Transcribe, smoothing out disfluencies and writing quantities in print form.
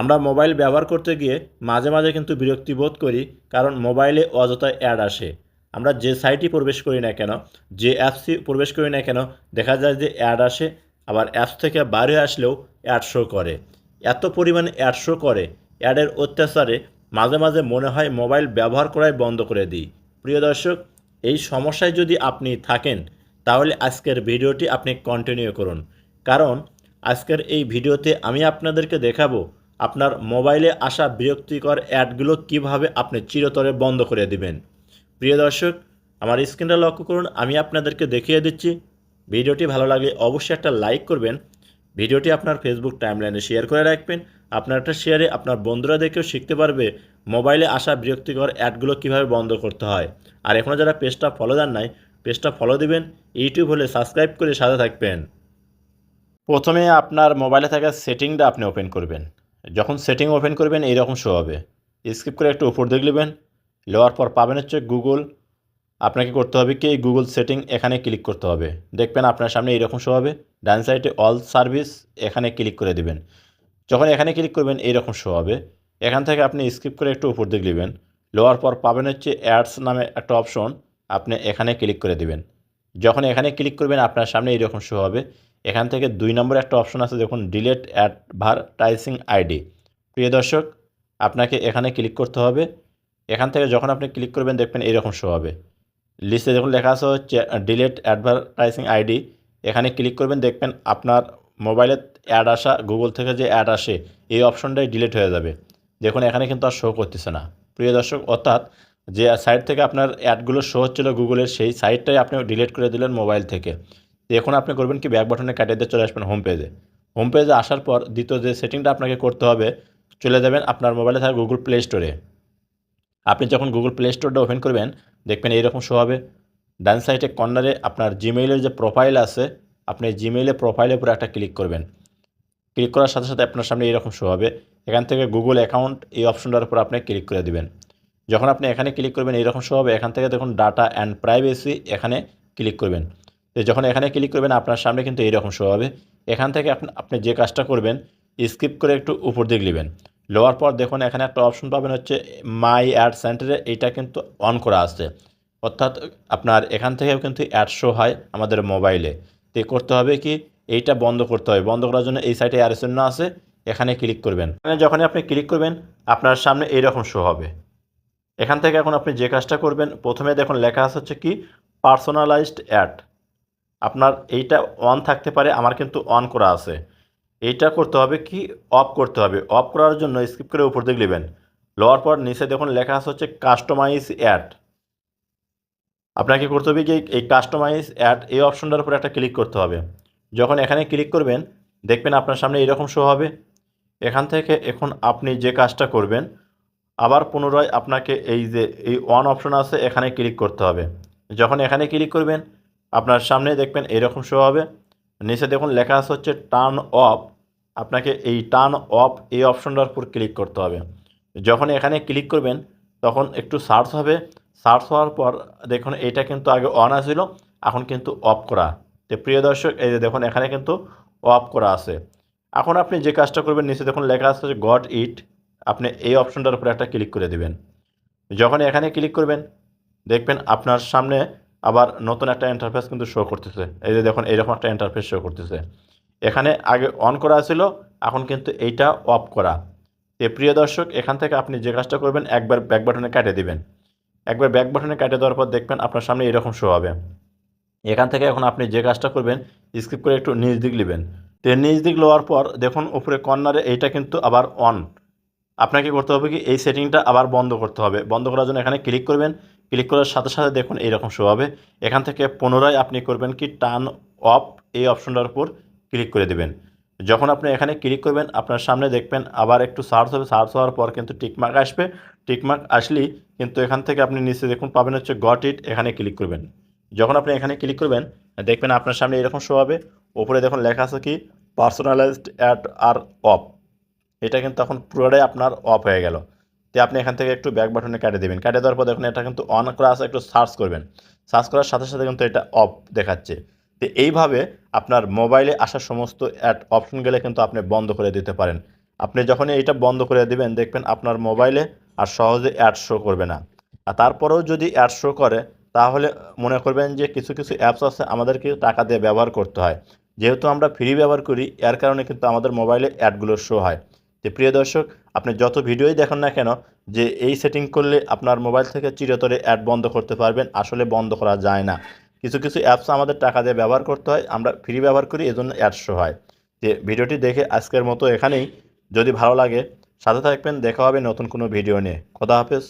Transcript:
আমরা মোবাইল ব্যবহার করতে গিয়ে মাঝে মাঝে কিন্তু বিরক্তি বোধ করি, কারণ মোবাইলে অযথা অ্যাড আসে। আমরা যে সাইটই প্রবেশ করি না কেন, যে অ্যাপসই প্রবেশ করি না কেন, দেখা যায় যে অ্যাড আসে। আবার অ্যাপস থেকে বাইরে আসলেও অ্যাড শো করে। এত পরিমাণে অ্যাড শো করে, অ্যাডের অত্যাচারে মাঝে মাঝে মনে হয় মোবাইল ব্যবহার করাই বন্ধ করে দিই। প্রিয় দর্শক, এই সমস্যায় যদি আপনি থাকেন, তাহলে আজকের ভিডিওটি আপনি কন্টিনিউ করুন। কারণ আজকের এই ভিডিওতে আমি আপনাদেরকে দেখাবো আপনার মোবাইলে আসা বিরক্তিকর অ্যাডগুলো কিভাবে আপনি চিরতরে বন্ধ করে দিবেন। প্রিয় দর্শক, আমার স্ক্রিনটা লক্ষ্য করুন, আমি আপনাদেরকে দেখিয়ে দিচ্ছি। ভিডিওটি ভালো লাগলে অবশ্যই একটা লাইক করবেন। ভিডিওটি আপনার ফেসবুক টাইমলাইনে শেয়ার করে রাখবেন। আপনার একটা শেয়ারে আপনার বন্ধুরা দেখেও শিখতে পারবে মোবাইলে আসা বিরক্তিকর অ্যাডগুলো কিভাবে বন্ধ করতে হয়। আর এখনও যারা পেজটা ফলো দেন নাই, পেজটা ফলো দিবেন। ইউটিউব হলে সাবস্ক্রাইব করে সাথে থাকবেন। প্রথমে আপনার মোবাইলে থাকা সেটিংটা আপনি ওপেন করবেন। যখন সেটিং ওপেন করবেন এইরকম শো হবে। স্কিপ করে একটু উপর দিকে নেবেন, নেওয়ার পর পাবেন হচ্ছে গুগল। আপনাকে করতে হবে কি, গুগল সেটিং এখানে ক্লিক করতে হবে। দেখবেন আপনার সামনে এইরকম শো হবে। ডান সাইডে অল সার্ভিস এখানে ক্লিক করে দিবেন। যখন এখানে ক্লিক করবেন এইরকম শো হবে। এখান থেকে আপনি স্কিপ করে একটু উপর দিকে নেবেন, নেওয়ার পর পাবেন হচ্ছে অ্যাডস নামে একটা অপশন। আপনি এখানে ক্লিক করে দিবেন। যখন এখানে ক্লিক করবেন আপনার সামনে এইরকম শো হবে। এখান থেকে 2 নম্বরে একটা অপশন আছে, দেখুন ডিলেট অ্যাডভারটাইজিং আইডি। প্রিয় দর্শক, আপনাকে এখানে ক্লিক করতে হবে। এখান থেকে যখন আপনি ক্লিক করবেন দেখবেন এইরকম শো হবে। লিস্টে যখন লেখা আছে হচ্ছে ডিলেট অ্যাডভারটাইজিং আইডি, এখানে ক্লিক করবেন। দেখবেন আপনার মোবাইলে অ্যাড আসা, গুগল থেকে যে অ্যাড আসে এই অপশনটাই ডিলিট হয়ে যাবে। দেখুন এখানে কিন্তু আর শো করতেছে না। প্রিয় দর্শক, অর্থাৎ যে সাইট থেকে আপনার অ্যাডগুলো শো হচ্ছিল গুগলের, সেই সাইটটাই আপনি ডিলিট করে দিলেন মোবাইল থেকে। এখন আপনি করবেন কি, ব্যাক বাটনে কাটিয়ে দিয়ে চলে আসবেন হোম পেজে। হোম পেজে আসার পর দ্বিতীয় যে সেটিংটা আপনাকে করতে হবে, চলে যাবেন আপনার মোবাইলে থাকা গুগল প্লে স্টোরে। আপনি যখন গুগল প্লে স্টোরটা ওপেন করবেন দেখবেন এইরকম শো হবে। ডান সাইডে কর্নারে আপনার জিমেইলের যে প্রোফাইল আছে, আপনি জিমেইলে প্রোফাইলের উপরে একটা ক্লিক করবেন। ক্লিক করার সাথে সাথে আপনার সামনে এরকম শো হবে। এখান থেকে গুগল অ্যাকাউন্ট এই অপশনটার উপর আপনি ক্লিক করে দিবেন। যখন আপনি এখানে ক্লিক করবেন এইরকম শো হবে। এখান থেকে দেখুন ডাটা অ্যান্ড প্রাইভেসি এখানে ক্লিক করবেন। তো যখন এখানে ক্লিক করবেন আপনার সামনে কিন্তু এইরকম শো হবে। এখান থেকে আপনি যে কাজটা করবেন, স্কিপ করে একটু উপর দিকে নেবেন। নেওয়ার পর দেখুন এখানে একটা অপশন পাবেন হচ্ছে মাই অ্যাড সেন্টারে। এইটা কিন্তু অন করা আছে, অর্থাৎ আপনার এখান থেকেও কিন্তু অ্যাড শো হয় আমাদের মোবাইলে। তো করতে হবে কি, এইটা বন্ধ করতে হবে। বন্ধ করার জন্য এই সাইটে আর চিহ্ন আছে, এখানে ক্লিক করবেন। যখনই আপনি ক্লিক করবেন আপনার সামনে এইরকম শো হবে। এখান থেকে এখন আপনি যে কাজটা করবেন, প্রথমে দেখুন লেখা আছে হচ্ছে কি পার্সোনালাইজড অ্যাড। আপনার এইটা অন থাকতে পারে, আমার কিন্তু অন করা আছে। এইটা করতে হবে কি, অফ করতে হবে। অফ করার জন্য স্কিপ করে উপর দিকে নেবেন। লওয়ার পর নিচে দেখুন লেখা আছে হচ্ছে কাস্টমাইজ অ্যাড। আপনাকে করতে হবে কি, এই কাস্টমাইজ অ্যাড এই অপশনটার উপর একটা ক্লিক করতে হবে। যখন এখানে ক্লিক করবেন দেখবেন আপনার সামনে এরকম শো হবে। এখান থেকে এখন আপনি যে কাজটা করবেন, আবার পুনরায় আপনাকে এই যে এই অন অপশন আছে এখানে ক্লিক করতে হবে। যখন এখানে ক্লিক করবেন আপনার সামনে দেখবেন এরকম শো হবে। নিচে দেখুন লেখা আছে হচ্ছে টার্ন অফ। আপনাকে এই টার্ন অফ এই অপশনটার উপর ক্লিক করতে হবে। যখন এখানে ক্লিক করবেন তখন একটু সার্চ হবে। সার্চ হওয়ার পর দেখুন এইটা কিন্তু আগে অন আছিল, এখন কিন্তু অফ করা। তো প্রিয় দর্শক, এই যে দেখুন এখানে কিন্তু অফ করা আছে। এখন আপনি যে কাজটা করবেন, নিচে দেখুন লেখা আছে যে গট ইট। আপনি এই অপশনটার উপরে একটা ক্লিক করে দেবেন। যখন এখানে ক্লিক করবেন দেখবেন আপনার সামনে আবার নতুন একটা ইন্টারফেস কিন্তু শো করতেছে। এই যে দেখুন এইরকম একটা ইন্টারফেস শো করতেছে। এখানে আগে অন করা ছিল, এখন কিন্তু এইটা অফ করা। প্রিয় দর্শক, এখান থেকে আপনি যে কাজটা করবেন, একবার ব্যাক বাটনে কাটিয়ে দিবেন। একবার ব্যাক বাটনে কাটিয়ে দেওয়ার পর দেখবেন আপনার সামনে এরকম শো হবে। এখান থেকে এখন আপনি যে কাজটা করবেন, স্কিপ করে একটু নিচ দিক নেবেন। তো নিচ দিক লওয়ার পর দেখুন উপরে কর্নারে এইটা কিন্তু আবার অন। আপনাকে করতে হবে কি, এই সেটিংটা আবার বন্ধ করতে হবে। বন্ধ করার জন্য এখানে ক্লিক করবেন। ক্লিক করার সাথে সাথে দেখুন এইরকম শো হবে। এখান থেকে পুনরায় আপনি করবেন কি, টার্ন অফ এই অপশনটার উপর ক্লিক করে দেবেন। যখন আপনি এখানে ক্লিক করবেন আপনার সামনে দেখবেন আবার একটু সার্চ হবে। সার্চ হওয়ার পর কিন্তু টিকমার্ক আসবে। টিকমার্ক আসলেই কিন্তু এখান থেকে আপনি নিচে দেখুন পাবেন হচ্ছে গট ইট, এখানে ক্লিক করবেন। যখন আপনি এখানে ক্লিক করবেন দেখবেন আপনার সামনে এরকম শো হবে। ওপরে দেখুন লেখা আছে কি পার্সোনালাইজড অ্যাড আর অফ। এটা কিন্তু তখন পুরোটাই আপনার অফ হয়ে গেল। তো আপনি এখান থেকে একটু ব্যাক বাটনে কেটে দেবেন। কেটে দেওয়ার পর দেখুন এটা কিন্তু অন করা আছে, একটু সার্চ করবেন। সার্চ করার সাথে সাথে কিন্তু এটা অফ দেখাচ্ছে। তো এইভাবে আপনার মোবাইলে আসা সমস্ত অ্যাড অপশনগুলো কিন্তু আপনি বন্ধ করে দিতে পারেন। আপনি যখনই এটা বন্ধ করে দিবেন দেখবেন আপনার মোবাইলে আর সহজে অ্যাড শো করবে না। আর তারপরেও যদি অ্যাড শো করে তাহলে মনে করবেন যে কিছু কিছু অ্যাপস আছে আমাদেরকে টাকা দিয়ে ব্যবহার করতে হয়। যেহেতু আমরা ফ্রি ব্যবহার করি এর কারণে কিন্তু আমাদের মোবাইলে অ্যাডগুলো শো হয়। তো প্রিয় দর্শক, আপনি যত ভিডিওই দেখেন না কেন যে এই সেটিং করলে আপনার মোবাইল থেকে চিরতরে অ্যাড বন্ধ করতে পারবেন, আসলে বন্ধ করা যায় না। কিছু কিছু অ্যাপস আমাদের টাকা দিয়ে ব্যবহার করতে হয়, আমরা ফ্রি ব্যবহার করি এজন্য অ্যাড শো হয়। যে ভিডিওটি দেখে আজকের মতো এখানেই। যদি ভালো লাগে সাথে থাকবেন, দেখা হবে নতুন কোনো ভিডিও নিয়ে। খোদা হাফেজ।